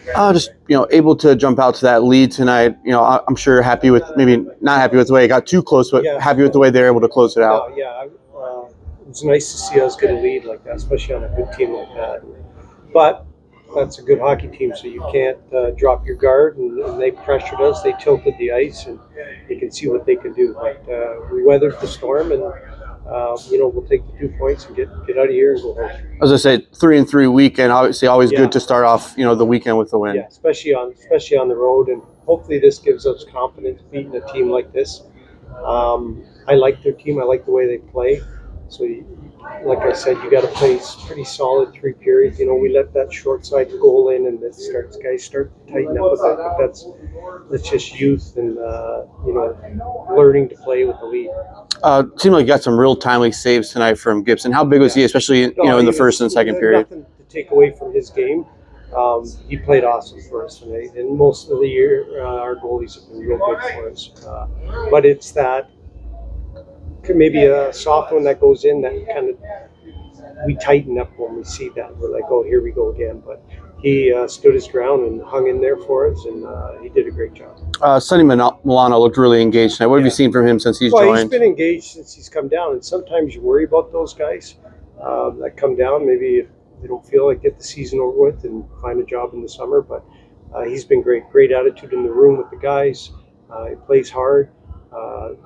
Just able to jump out to that lead tonight. I'm sure happy with, maybe not happy with the way it got too close, but happy with the way they're able to close it out. It was nice to see us get a lead like that, especially on a good team like that. But that's a good hockey team, so you can't drop your guard. And they pressured us. They tilted the ice, and you can see what they can do. But we weathered the storm, and we'll take the 2 points and get out of here and go home. As I say, 3-3 weekend. Obviously, always good to start off the weekend with the win. Yeah, especially on the road, and hopefully this gives us confidence beating a team like this. I like their team. I like the way they play. So, like I said, you got to play pretty solid 3 periods. We let that short side goal in, and guys start to tighten up a bit. But that's just youth and learning to play with the lead. Seemed like you got some real timely saves tonight from Gibson. How big was he, especially in the first and second period? Nothing to take away from his game. He played awesome for us tonight, and most of the year our goalies have been real good for us. But it's that maybe a soft one that goes in that kind of we tighten up when we see that. We're like, oh, here we go again. But he stood his ground and hung in there for us, and he did a great job. Sonny Milano looked really engaged tonight. What have you seen from him since he's joined? He's been engaged since he's come down, and sometimes you worry about those guys that come down. Maybe if they don't feel like get the season over with and find a job in the summer. But he's been great attitude in the room with the guys. He plays hard.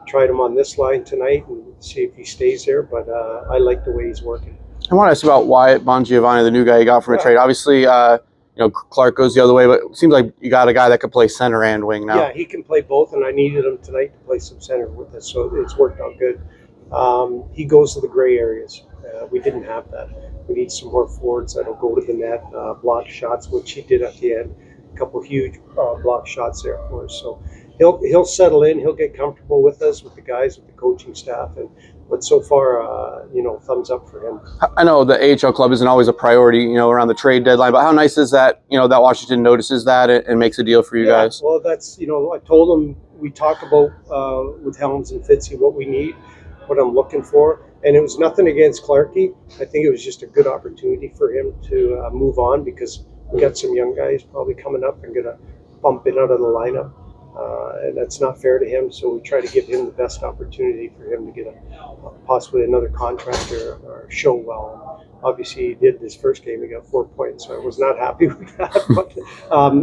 Tried him on this line tonight and see if he stays there. But I like the way he's working. I want to ask about Wyatt Bongiovanni, the new guy you got from a trade. Obviously, Clark goes the other way, but it seems like you got a guy that could play center and wing now. Yeah, he can play both, and I needed him tonight to play some center with us, so it's worked out good. He goes to the gray areas. We didn't have that. We need some more forwards that'll go to the net, block shots, which he did at the end. A couple huge block shots there for us. So he'll settle in. He'll get comfortable with us, with the guys, with the coaching staff, but so far, thumbs up for him. I know the AHL club isn't always a priority, around the trade deadline, but how nice is that, that Washington notices that and makes a deal for you guys? Well, that's, I told him we talk about with Helms and Fitzy what we need, what I'm looking for. And it was nothing against Clarkie. I think it was just a good opportunity for him to move on because we got some young guys probably coming up and going to bump in out of the lineup. And that's not fair to him, so we try to give him the best opportunity for him to get possibly another contract or show well. Obviously, he did this first game. He got 4 points, so I was not happy with that. But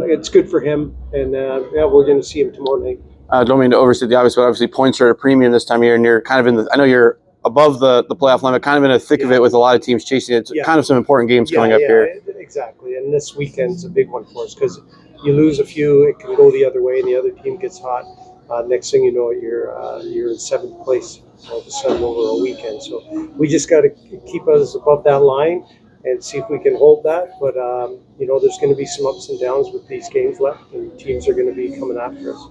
it's good for him, and we're going to see him tomorrow night. I don't mean to overstate the obvious, but obviously points are at a premium this time of year, and you're kind of I know you're above the playoff line, but kind of in the thick of it with a lot of teams chasing it. It's kind of some important games coming up here. Exactly, and this weekend's a big one for us because you lose a few, it can go the other way, and the other team gets hot. Next thing you know, you're in 7th place all of a sudden over a weekend. So we just got to keep us above that line and see if we can hold that. But there's going to be some ups and downs with these games left, and teams are going to be coming after us.